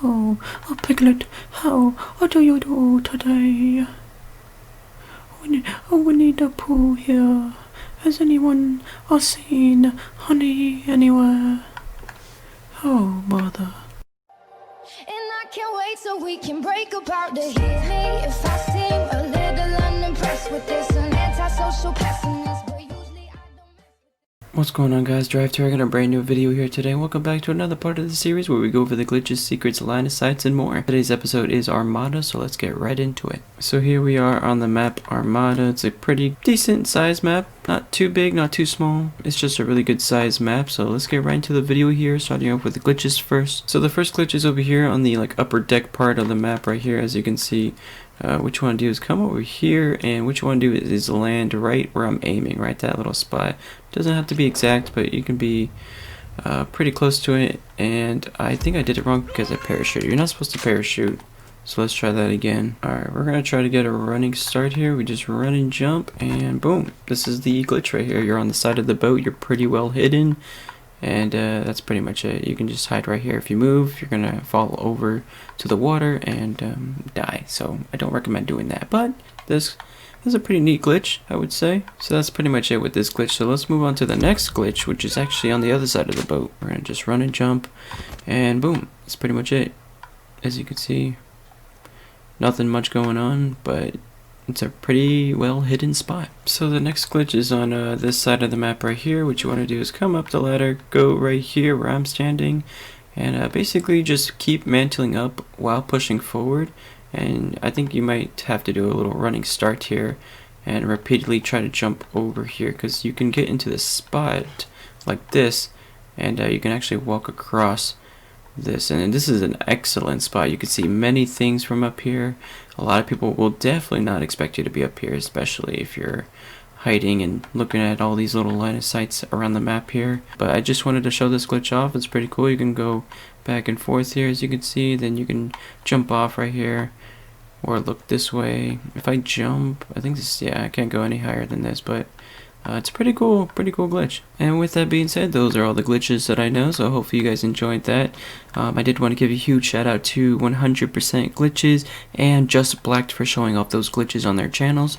Oh, Piglet, how do you do today? We need a poo here. Has anyone seen honey anywhere? Oh, bother. And I can't wait so we can break apart to hit me if I seem a little unimpressed with this. An antisocial pessimist, but usually I don't mess with. What's going on, guys? Drive here. I got a brand new video here today. Welcome back to another part of the series where we go over the glitches, secrets, line of sights, and more. Today's episode is Armada, so let's get right into it. So here we are on the map Armada. It's a pretty decent size map. Not too big, not too small. It's just a really good size map. So let's get right into the video here, starting off with the glitches first. So the first glitch is over here on the upper deck part of the map right here. As you can see, what you want to do is come over here, and what you want to do is land right where I'm aiming, right that little spot. Doesn't have to be exact, but you can be pretty close to it. And I think I did it wrong because I parachuted. You're not supposed to parachute. So let's try that again. Alright, we're going to try to get a running start here. We just run and jump, and boom. This is the glitch right here. You're on the side of the boat. You're pretty well hidden. And that's pretty much it. You can just hide right here. If you move, you're going to fall over to the water and die. So I don't recommend doing that. But this is a pretty neat glitch, I would say. So that's pretty much it with this glitch. So let's move on to the next glitch, which is actually on the other side of the boat. We're going to just run and jump, and boom. That's pretty much it. As you can see, nothing much going on, but it's a pretty well hidden spot. So the next glitch is on this side of the map right here. What you want to do is come up the ladder, go right here where I'm standing, and basically just keep mantling up while pushing forward. And I think you might have to do a little running start here and repeatedly try to jump over here, because you can get into this spot like this, and you can actually walk across this, and this is an excellent spot. You can see many things from up here. A lot of people will definitely not expect you to be up here, especially if you're hiding and looking at all these little line of sights around the map here. But I just wanted to show this glitch off. It's pretty cool. You can go back and forth here, as you can see. Then you can jump off right here or look this way. If I jump, I think this, yeah, I can't go any higher than this, but it's a pretty cool glitch. And with that being said, those are all the glitches that I know, so hopefully you guys enjoyed that. I did want to give a huge shout out to 100% Glitches and justBlacked for showing off those glitches on their channels.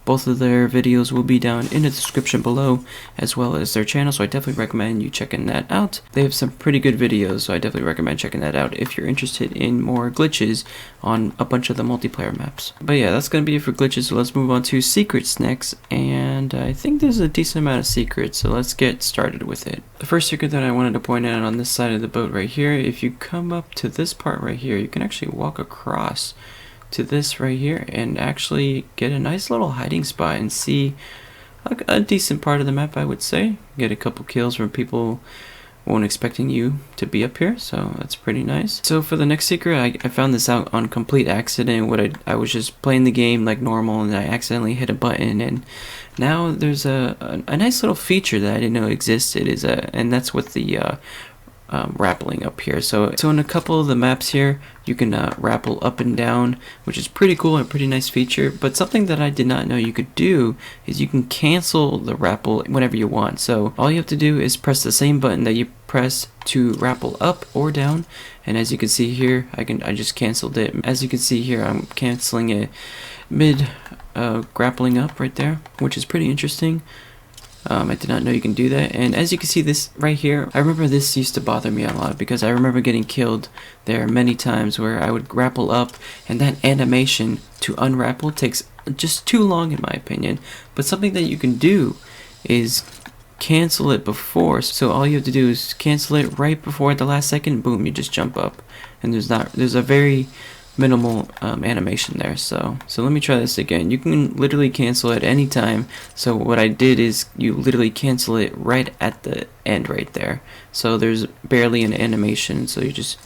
Both of their videos will be down in the description below, as well as their channel, so I definitely recommend you checking that out. They have some pretty good videos, so I definitely recommend checking that out if you're interested in more glitches on a bunch of the multiplayer maps. But yeah, that's going to be it for glitches, so let's move on to secrets next, and I think there's a decent amount of secrets, so let's get started with it. The first secret that I wanted to point out on this side of the boat right here, if you come up to this part right here, you can actually walk across to this right here and actually get a nice little hiding spot and see a decent part of the map, I would say. Get a couple kills from people weren't expecting you to be up here, so that's pretty nice. So for the next secret, I found this out on complete accident. I was just playing the game like normal, and I accidentally hit a button, and now there's a nice little feature that I didn't know existed, and that's with the rappelling up here. So in a couple of the maps here, you can rappel up and down, which is pretty cool and a pretty nice feature. But something that I did not know you could do is you can cancel the rappel whenever you want. So all you have to do is press the same button that you press to rappel up or down, and as you can see here, I just canceled it. As you can see here, I'm canceling it mid grappling up right there, which is pretty interesting. I did not know you can do that. And as you can see this right here, I remember this used to bother me a lot, because I remember getting killed there many times where I would grapple up, and that animation to unrappel takes just too long in my opinion. But something that you can do is cancel it before. So all you have to do is cancel it right before the last second, boom, you just jump up, and there's a very minimal animation there. So let me try this again. You can literally cancel at any time. So what I did is you literally cancel it right at the end right there. So there's barely an animation, so you just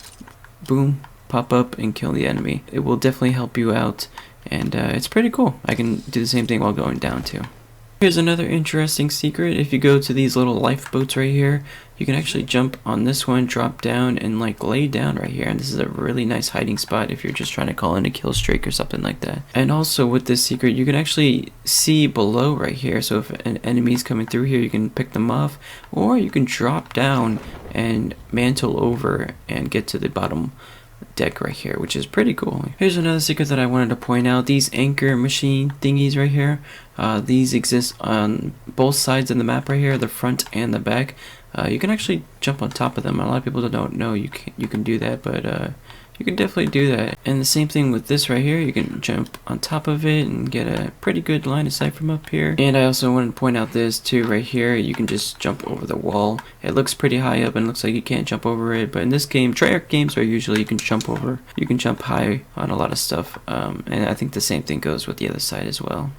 boom, pop up and kill the enemy. It will definitely help you out, and it's pretty cool. I can do the same thing while going down too. Here's another interesting secret. If you go to these little lifeboats right here, you can actually jump on this one, drop down, and like lay down right here. And this is a really nice hiding spot if you're just trying to call in a kill streak or something like that. And also with this secret, you can actually see below right here. So if an enemy's coming through here, you can pick them off, or you can drop down and mantle over and get to the bottom deck right here, which is pretty cool. Here's another secret that I wanted to point out. These anchor machine thingies right here, these exist on both sides of the map right here, the front and the back. You can actually jump on top of them. A lot of people don't know you can do that, but you can definitely do that. And the same thing with this right here. You can jump on top of it and get a pretty good line of sight from up here. And I also wanted to point out this too right here. You can just jump over the wall. It looks pretty high up and looks like you can't jump over it. But in this game, Treyarch games are usually you can jump over. You can jump high on a lot of stuff. And I think the same thing goes with the other side as well.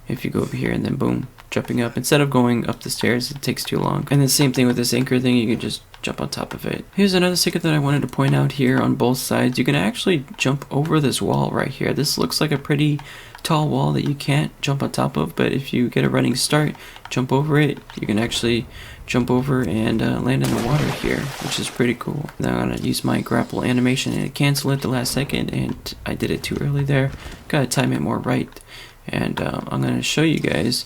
If you go over here and then boom, jumping up. Instead of going up the stairs, it takes too long. And the same thing with this anchor thing, you can just jump on top of it. Here's another secret that I wanted to point out here on both sides. You can actually jump over this wall right here. This looks like a pretty tall wall that you can't jump on top of, but if you get a running start, jump over it, you can actually jump over and land in the water here, which is pretty cool. Now I'm gonna use my grapple animation and cancel it the last second, and I did it too early there. Gotta time it more right. And I'm going to show you guys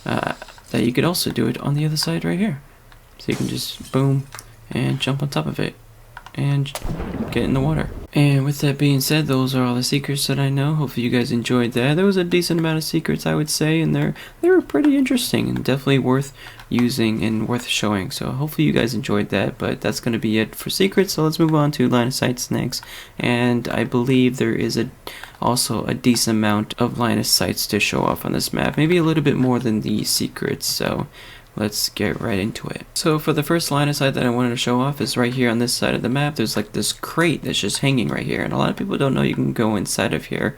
that you could also do it on the other side right here. So you can just boom and jump on top of it and get in the water. And with that being said, those are all the secrets that I know. Hopefully you guys enjoyed that. There was a decent amount of secrets, I would say, and they were pretty interesting and definitely worth using and worth showing. So hopefully you guys enjoyed that, but that's going to be it for secrets. So let's move on to line of sights next. And I believe there is also a decent amount of line of sights to show off on this map, maybe a little bit more than the secrets. So let's get right into it. So for the first line of sight that I wanted to show off is right here on this side of the map. There's like this crate that's just hanging right here, and a lot of people don't know you can go inside of here,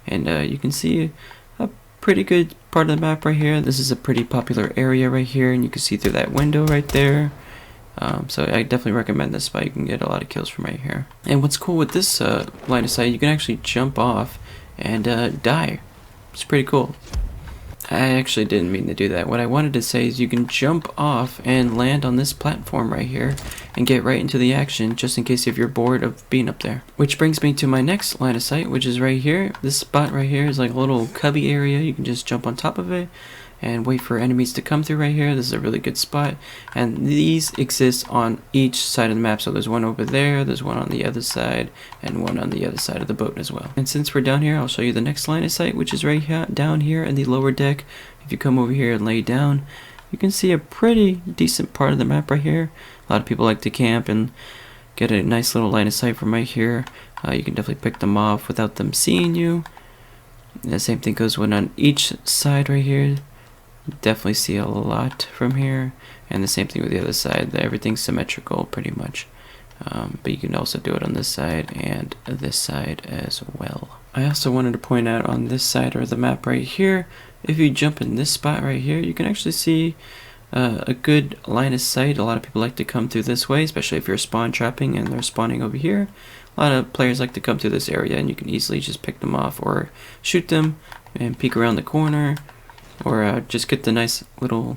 and you can see a pretty good part of the map right here. This is a pretty popular area right here, and you can see through that window right there. So I definitely recommend this spot. You can get a lot of kills from right here. And what's cool with this line of sight, you can actually jump off and die. It's pretty cool. I actually didn't mean to do that. What I wanted to say is you can jump off and land on this platform right here and get right into the action, just in case if you're bored of being up there. Which brings me to my next line of sight, which is right here. This spot right here is like a little cubby area. You can just jump on top of it and wait for enemies to come through right here. This is a really good spot, and these exist on each side of the map. So there's one over there, there's one on the other side, and one on the other side of the boat as well. And since we're down here, I'll show you the next line of sight, which is right here, down here in the lower deck. If you come over here and lay down, you can see a pretty decent part of the map right here. A lot of people like to camp and get a nice little line of sight from right here. You can definitely pick them off without them seeing you. And the same thing goes when on each side right here. Definitely see a lot from here, and the same thing with the other side. Everything's symmetrical pretty much, but you can also do it on this side and this side as well. I also wanted to point out on this side of the map right here, if you jump in this spot right here, you can actually see a good line of sight. A lot of people like to come through this way, especially if you're spawn trapping and they're spawning over here. A lot of players like to come through this area, and you can easily just pick them off or shoot them and peek around the corner, or just get the nice little,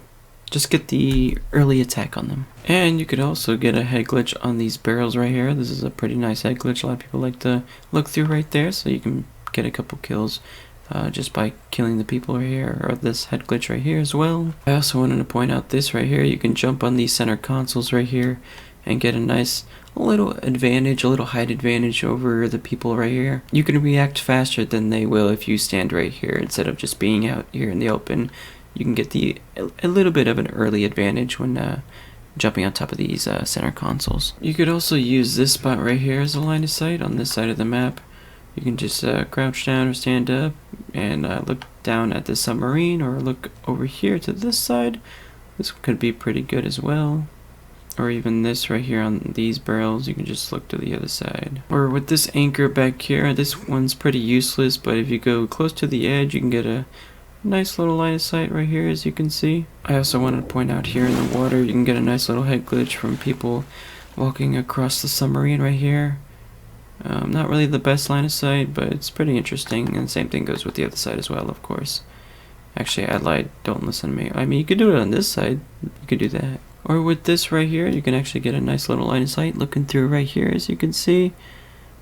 just get the early attack on them. And you could also get a head glitch on these barrels right here. This is a pretty nice head glitch. A lot of people like to look through right there, so you can get a couple kills just by killing the people right here, or this head glitch right here as well. I also wanted to point out this right here. You can jump on these center consoles right here and get a nice little advantage, a little height advantage over the people right here. You can react faster than they will if you stand right here instead of just being out here in the open. You can get a little bit of an early advantage when jumping on top of these center consoles. You could also use this spot right here as a line of sight on this side of the map. You can just crouch down or stand up and look down at the submarine, or look over here to this side. This could be pretty good as well. Or even this right here on these barrels, you can just look to the other side. Or with this anchor back here, this one's pretty useless, but if you go close to the edge, you can get a nice little line of sight right here, as you can see. I also wanted to point out here in the water, you can get a nice little head glitch from people walking across the submarine right here. Not really the best line of sight, but it's pretty interesting, and the same thing goes with the other side as well, of course. Actually, I lied, don't listen to me. I mean, you could do it on this side, you could do that. Or with this right here, you can actually get a nice little line of sight looking through right here, as you can see.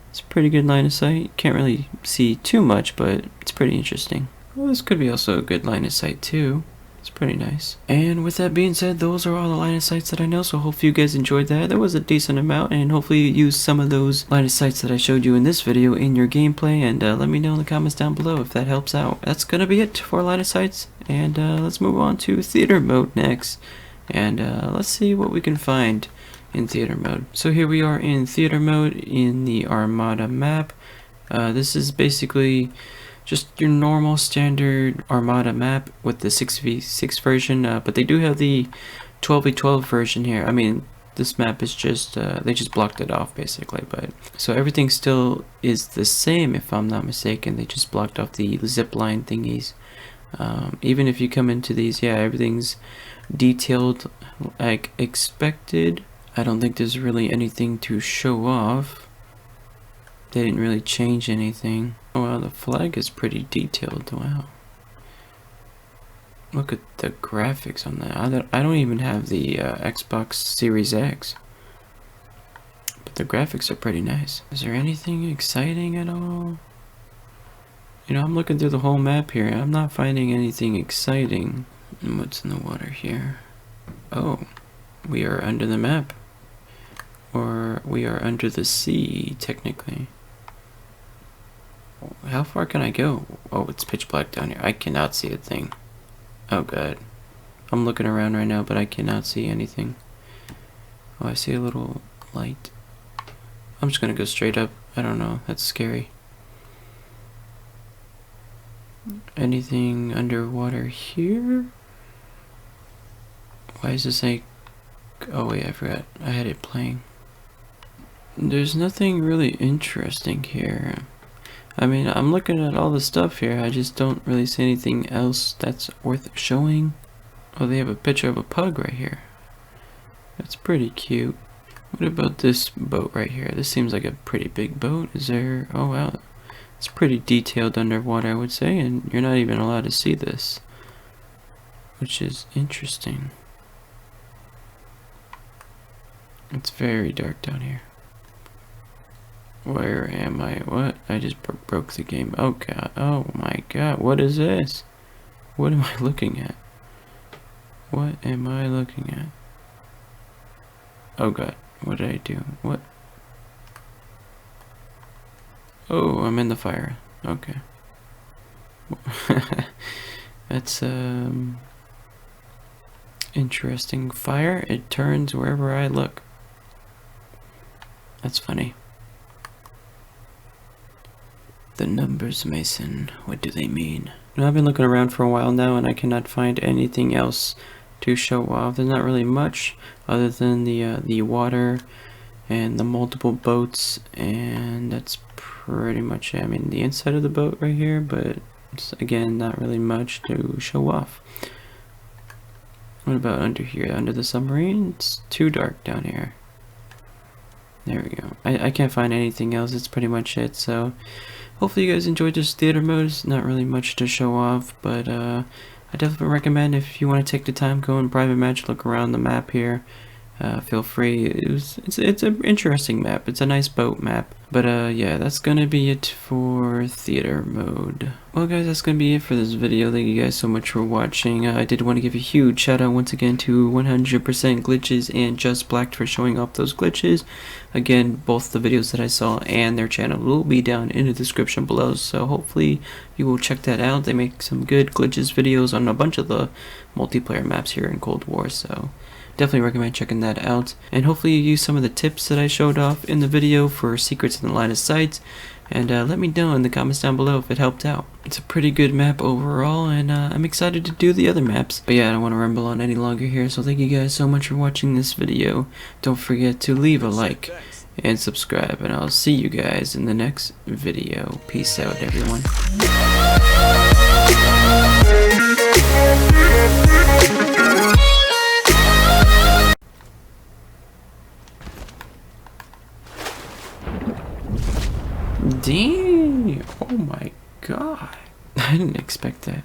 It's a pretty good line of sight. Can't really see too much, but it's pretty interesting. Well, this could be also a good line of sight too. It's pretty nice. And with that being said, those are all the line of sights that I know, so hopefully you guys enjoyed that. There was a decent amount, and hopefully you used some of those line of sights that I showed you in this video in your gameplay, and let me know in the comments down below if that helps out. That's gonna be it for line of sights, and let's move on to theater mode next, and let's see what we can find in theater mode. So here we are in theater mode in the Armada map. This is basically just your normal standard Armada map with the 6v6 version, but they do have the 12v12 version here. I mean, this map is just, they just blocked it off basically, but so everything still is the same if I'm not mistaken. They just blocked off the zipline thingies. Even if you come into these, yeah, everything's detailed like expected. I don't think there's really anything to show off. They didn't really change anything. Oh wow, the flag is pretty detailed. Wow. Look at the graphics on that. I don't even have the Xbox Series X. But the graphics are pretty nice. Is there anything exciting at all? You know, I'm looking through the whole map here. I'm not finding anything exciting. And what's in the water here? Oh, we are under the map. Or we are under the sea, technically. How far can I go? Oh, it's pitch black down here. I cannot see a thing. Oh god. I'm looking around right now, but I cannot see anything. Oh, I see a little light. I'm just gonna go straight up. I don't know. That's scary. Anything underwater here? Why is this like... Oh wait, I forgot. I had it playing. There's nothing really interesting here. I mean, I'm looking at all the stuff here. I just don't really see anything else that's worth showing. Oh, they have a picture of a pug right here. That's pretty cute. What about this boat right here? This seems like a pretty big boat. Is there... Oh wow. It's pretty detailed underwater, I would say, and you're not even allowed to see this, which is interesting. It's very dark down here. Where am I? What? I just broke the game. Oh god. Oh my god. What is this? What am I looking at? What am I looking at? Oh god. What did I do? What? Oh, I'm in the fire. Okay. That's interesting. Fire, it turns wherever I look. That's funny. The numbers, Mason, what do they mean? Now, I've been looking around for a while now and I cannot find anything else to show off. There's not really much other than the water and the multiple boats, and that's pretty much it. I mean, the inside of the boat right here, but it's, again, not really much to show off. What about under here? Under the submarine? It's too dark down here. There we go. I can't find anything else. It's pretty much it. So hopefully you guys enjoyed this theater mode. It's not really much to show off, but I definitely recommend if you want to take the time, go in private match, look around the map here. Feel free. It's an interesting map. It's a nice boat map. But yeah, that's gonna be it for theater mode. Well guys, that's gonna be it for this video. Thank you guys so much for watching. I did want to give a huge shout out once again to 100% Glitches and justBlacked for showing off those glitches. Again, both the videos that I saw and their channel will be down in the description below, so hopefully you will check that out. They make some good glitches videos on a bunch of the multiplayer maps here in Cold War, so definitely recommend checking that out. And hopefully you use some of the tips that I showed off in the video for secrets in the line of sight, and let me know in the comments down below if it helped out. It's a pretty good map overall, and I'm excited to do the other maps. But yeah, I don't want to ramble on any longer here, so thank you guys so much for watching this video. Don't forget to leave a like and subscribe, and I'll see you guys in the next video. Peace out, everyone. Dang! Oh my god. I didn't expect that.